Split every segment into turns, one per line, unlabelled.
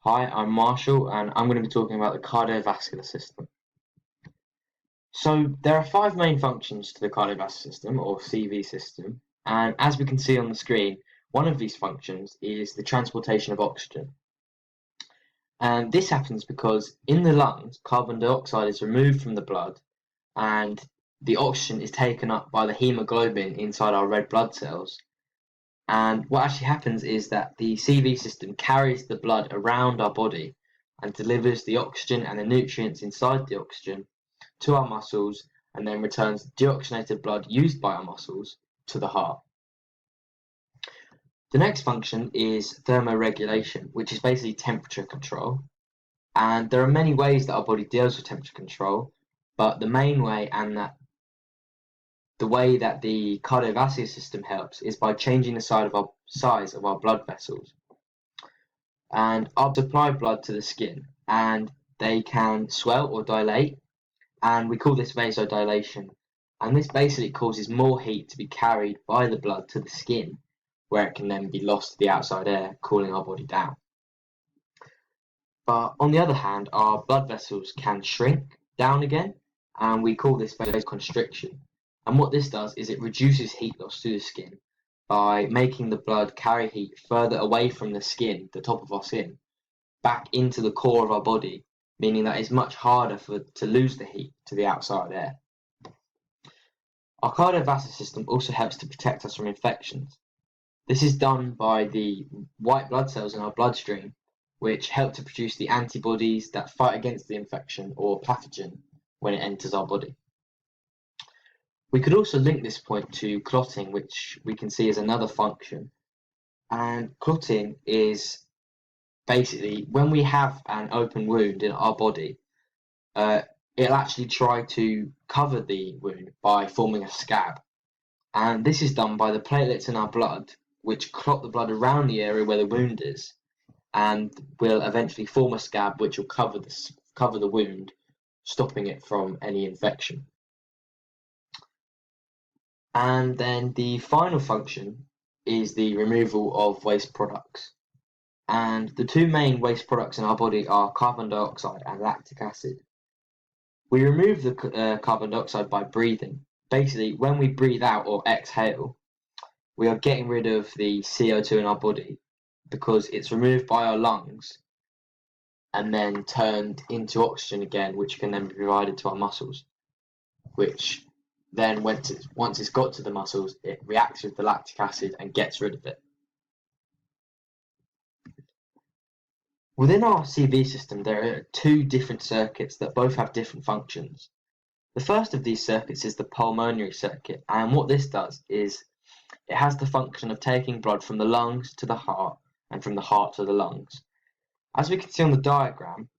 Hi, I'm Marshall, and I'm going to be talking about the cardiovascular system. So, there are five main functions to the cardiovascular system, or CV system, and as we can see on the screen, one of these functions is the transportation of oxygen. And this happens because in the lungs, carbon dioxide is removed from the blood, and the oxygen is taken up by the hemoglobin inside our red blood cells. And what actually happens is that the CV system carries the blood around our body and delivers the oxygen and the nutrients inside the oxygen to our muscles and then returns deoxygenated blood used by our muscles to the heart. The next function is thermoregulation, which is basically temperature control. And there are many ways that our body deals with temperature control, but the main way and the way that the cardiovascular system helps is by changing the size of our blood vessels. And our supply blood to the skin, and they can swell or dilate, and we call this vasodilation. And this basically causes more heat to be carried by the blood to the skin, where it can then be lost to the outside air, cooling our body down. But on the other hand, our blood vessels can shrink down again, and we call this vasoconstriction. And what this does is it reduces heat loss to the skin by making the blood carry heat further away from the skin, the top of our skin, back into the core of our body, meaning that it's much harder to lose the heat to the outside air. Our cardiovascular system also helps to protect us from infections. This is done by the white blood cells in our bloodstream, which help to produce the antibodies that fight against the infection or pathogen when it enters our body. We could also link this point to clotting, which we can see as another function. And clotting is basically when we have an open wound in our body, it'll actually try to cover the wound by forming a scab. And this is done by the platelets in our blood, which clot the blood around the area where the wound is, and will eventually form a scab which will cover the wound, stopping it from any infection. And then the final function is the removal of waste products. And the two main waste products in our body are carbon dioxide and lactic acid. We remove the carbon dioxide by breathing. Basically, when we breathe out or exhale, we are getting rid of the CO2 in our body because it's removed by our lungs and then turned into oxygen again, which can then be provided to our muscles, which then once it's got to the muscles, it reacts with the lactic acid and gets rid of it. Within our CV system, there are two different circuits that both have different functions. The first of these circuits is the pulmonary circuit, and what this does is it has the function of taking blood from the lungs to the heart and from the heart to the lungs. As we can see on the diagram,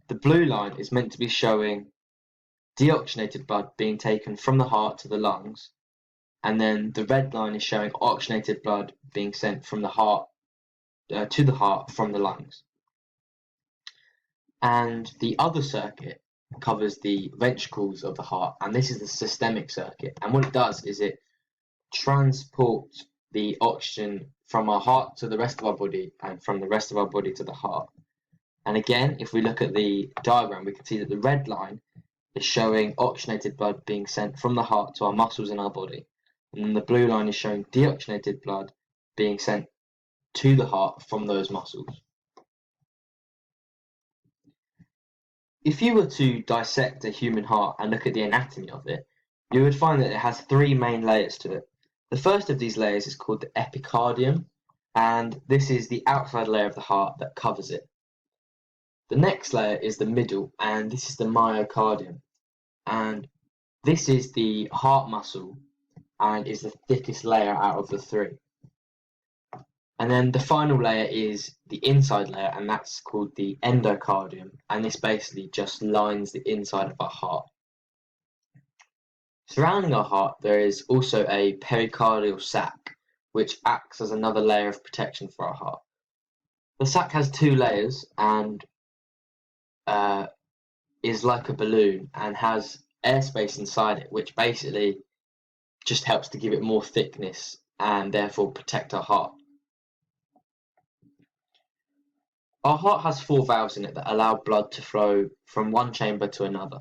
the blue line is meant to be showing deoxygenated blood being taken from the heart to the lungs, and then the red line is showing oxygenated blood being sent from the heart to the heart from the lungs. And the other circuit covers the ventricles of the heart, and this is the systemic circuit. And what it does is it transports the oxygen from our heart to the rest of our body and from the rest of our body to the heart. And again, if we look at the diagram, we can see that the red line is showing oxygenated blood being sent from the heart to our muscles in our body. And then the blue line is showing deoxygenated blood being sent to the heart from those muscles. If you were to dissect a human heart and look at the anatomy of it, you would find that it has three main layers to it. The first of these layers is called the epicardium, and this is the outside layer of the heart that covers it. The next layer is the middle, and this is the myocardium, and this is the heart muscle and is the thickest layer out of the three. And then the final layer is the inside layer, and that's called the endocardium, and this basically just lines the inside of our heart. Surrounding our heart, there is also a pericardial sac, which acts as another layer of protection for our heart. The sac has two layers and is like a balloon and has airspace inside it, which basically just helps to give it more thickness and therefore protect our heart. Our heart has four valves in it that allow blood to flow from one chamber to another.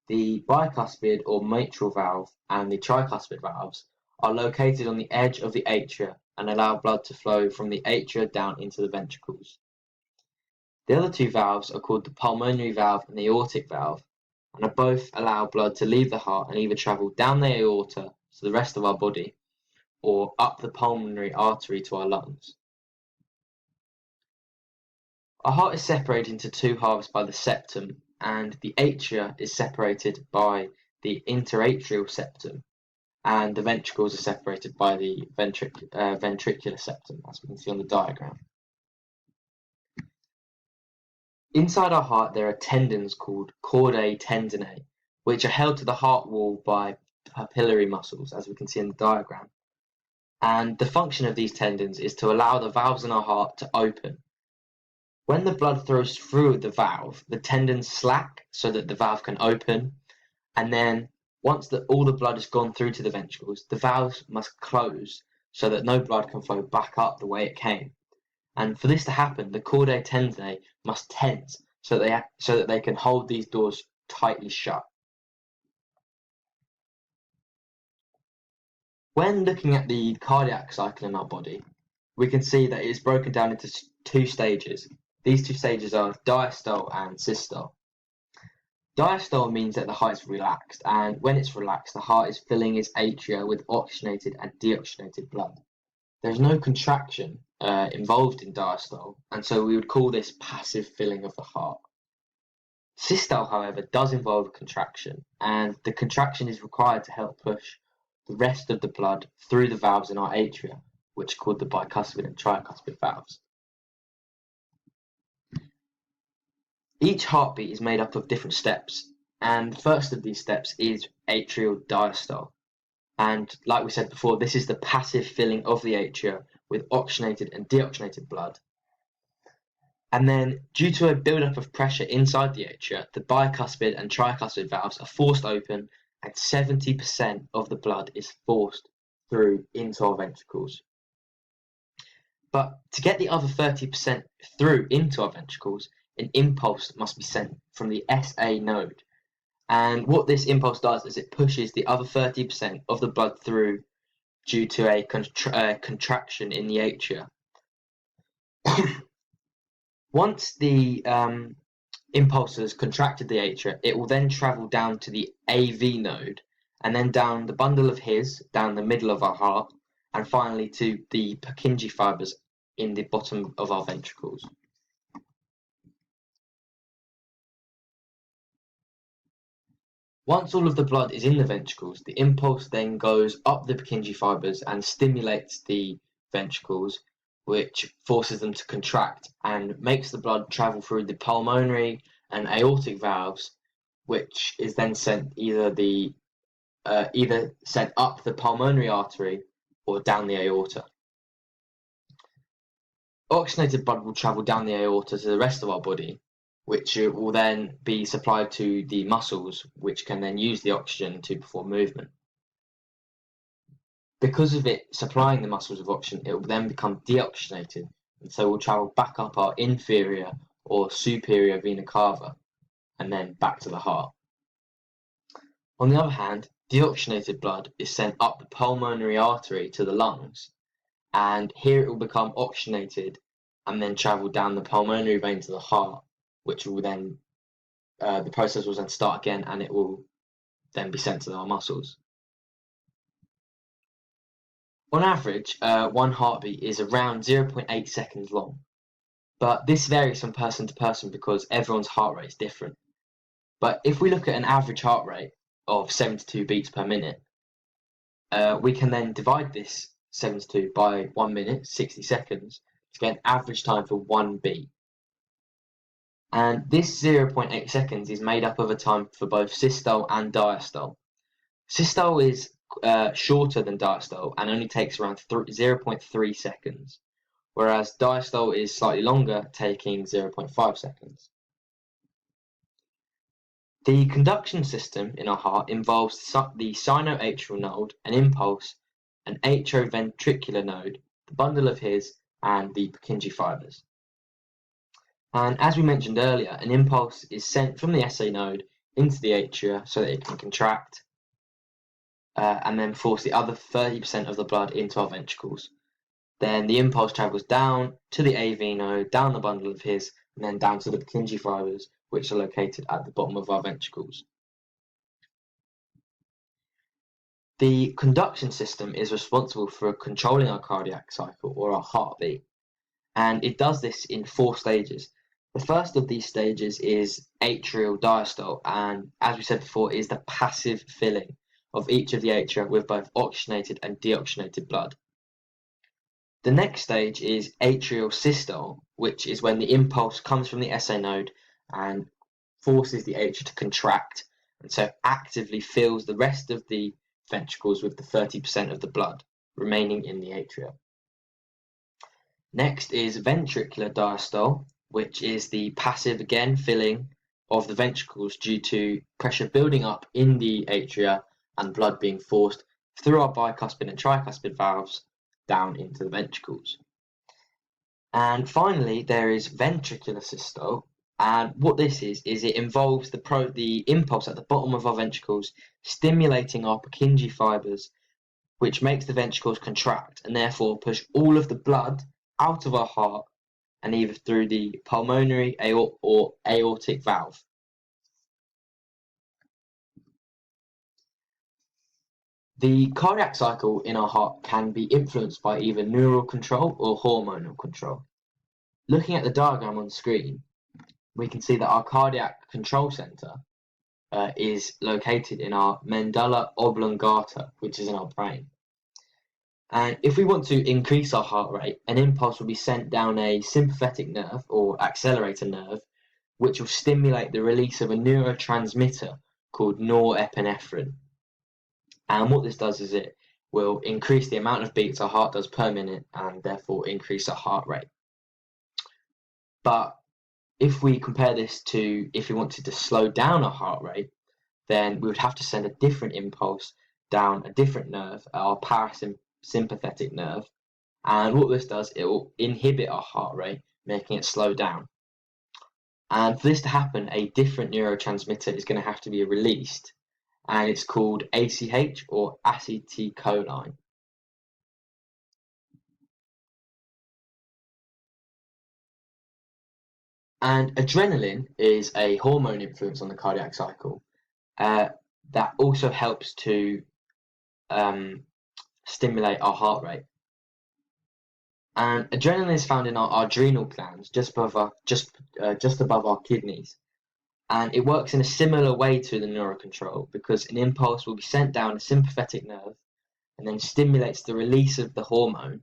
The bicuspid or mitral valve and the tricuspid valves are located on the edge of the atria and allow blood to flow from the atria down into the ventricles. The other two valves are called the pulmonary valve and the aortic valve, and both allow blood to leave the heart and either travel down the aorta to the rest of our body or up the pulmonary artery to our lungs. Our heart is separated into two halves by the septum, and the atria is separated by the interatrial septum, and the ventricles are separated by the ventricular septum, as we can see on the diagram. Inside our heart there are tendons called chordae tendineae, which are held to the heart wall by papillary muscles, as we can see in the diagram. And the function of these tendons is to allow the valves in our heart to open. When the blood flows through the valve, the tendons slack so that the valve can open, and then once all the blood has gone through to the ventricles, the valves must close so that no blood can flow back up the way it came. And for this to happen, the chordae tendineae must tense so that they can hold these doors tightly shut. When looking at the cardiac cycle in our body, we can see that it is broken down into two stages. These two stages are diastole and systole. Diastole means that the heart is relaxed, and when it's relaxed, the heart is filling its atria with oxygenated and deoxygenated blood. There's no contraction involved in diastole, and so we would call this passive filling of the heart. Systole, however, does involve a contraction, and the contraction is required to help push the rest of the blood through the valves in our atria, which are called the bicuspid and tricuspid valves. Each heartbeat is made up of different steps, and the first of these steps is atrial diastole. And like we said before, this is the passive filling of the atria with oxygenated and deoxygenated blood. And then, due to a buildup of pressure inside the atria, the bicuspid and tricuspid valves are forced open, and 70% of the blood is forced through into our ventricles. But to get the other 30% through into our ventricles, an impulse must be sent from the SA node. And what this impulse does is it pushes the other 30% of the blood through due to a contraction in the atria. Once the impulse has contracted the atria, it will then travel down to the AV node, and then down the bundle of His, down the middle of our heart, and finally to the Purkinje fibers in the bottom of our ventricles. Once all of the blood is in the ventricles, the impulse then goes up the Purkinje fibers and stimulates the ventricles, which forces them to contract and makes the blood travel through the pulmonary and aortic valves, which is then sent either sent up the pulmonary artery or down the aorta. Oxygenated blood will travel down the aorta to the rest of our body, which will then be supplied to the muscles, which can then use the oxygen to perform movement. Because of it supplying the muscles with oxygen, it will then become deoxygenated, and so will travel back up our inferior or superior vena cava, and then back to the heart. On the other hand, deoxygenated blood is sent up the pulmonary artery to the lungs, and here it will become oxygenated and then travel down the pulmonary vein to the heart, which will then, the process will then start again, and it will then be sent to our muscles. On average, one heartbeat is around 0.8 seconds long, but this varies from person to person because everyone's heart rate is different. But if we look at an average heart rate of 72 beats per minute, we can then divide this 72 by 1 minute, 60 seconds, to get an average time for one beat. And this 0.8 seconds is made up of a time for both systole and diastole. Systole is shorter than diastole and only takes around 0.3 seconds, whereas diastole is slightly longer, taking 0.5 seconds. The conduction system in our heart involves the sinoatrial node, an impulse, an atrioventricular node, the bundle of His, and the Purkinje fibers. And as we mentioned earlier, an impulse is sent from the SA node into the atria so that it can contract and then force the other 30% of the blood into our ventricles. Then the impulse travels down to the AV node, down the bundle of His, and then down to the Purkinje fibers, which are located at the bottom of our ventricles. The conduction system is responsible for controlling our cardiac cycle, or our heartbeat, and it does this in 4 stages. The first of these stages is atrial diastole, and as we said before, is the passive filling of each of the atria with both oxygenated and deoxygenated blood. The next stage is atrial systole, which is when the impulse comes from the SA node and forces the atria to contract, and so actively fills the rest of the ventricles with the 30% of the blood remaining in the atria. Next is ventricular diastole, which is the passive again filling of the ventricles due to pressure building up in the atria and blood being forced through our bicuspid and tricuspid valves down into the ventricles. And finally, there is ventricular systole, and what this is it involves the impulse at the bottom of our ventricles stimulating our Purkinje fibers, which makes the ventricles contract and therefore push all of the blood out of our heart and either through the pulmonary or aortic valve. The cardiac cycle in our heart can be influenced by either neural control or hormonal control. Looking at the diagram on screen, we can see that our cardiac control center is located in our medulla oblongata, which is in our brain. And if we want to increase our heart rate, an impulse will be sent down a sympathetic nerve or accelerator nerve, which will stimulate the release of a neurotransmitter called norepinephrine. And what this does is it will increase the amount of beats our heart does per minute and therefore increase our heart rate. But if we compare this to if we wanted to slow down our heart rate, then we would have to send a different impulse down a different nerve, our parasympathetic nerve. And what this does, it will inhibit our heart rate, making it slow down. And for this to happen, a different neurotransmitter is going to have to be released, and it's called ACH or acetylcholine. And adrenaline is a hormone influence on the cardiac cycle that also helps to stimulate our heart rate. And adrenaline is found in our adrenal glands, just above our kidneys. And it works in a similar way to the neurocontrol because an impulse will be sent down a sympathetic nerve and then stimulates the release of the hormone,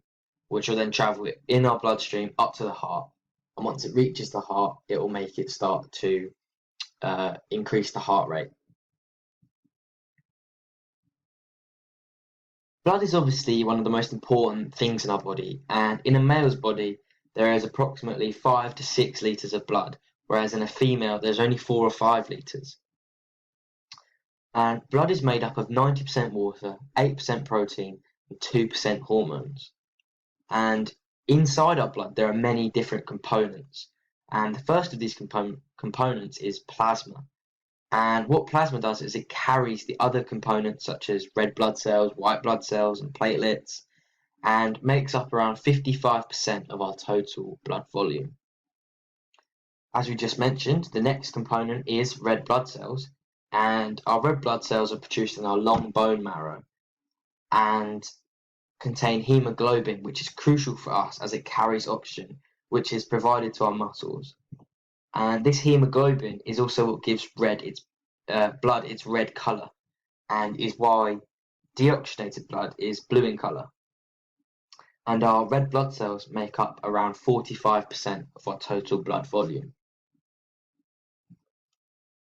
which will then travel in our bloodstream up to the heart. And once it reaches the heart, it will make it start to increase the heart rate. Blood is obviously one of the most important things in our body, and in a male's body, there is approximately 5 to 6 litres of blood, whereas in a female, there's only 4 or 5 litres. And blood is made up of 90% water, 8% protein, and 2% hormones. And inside our blood, there are many different components. And the first of these components is plasma. And what plasma does is it carries the other components such as red blood cells, white blood cells, and platelets, and makes up around 55% of our total blood volume. As we just mentioned, the next component is red blood cells, and our red blood cells are produced in our long bone marrow and contain hemoglobin, which is crucial for us as it carries oxygen, which is provided to our muscles. And this hemoglobin is also what gives blood its red color, and is why deoxygenated blood is blue in color. And our red blood cells make up around 45% of our total blood volume.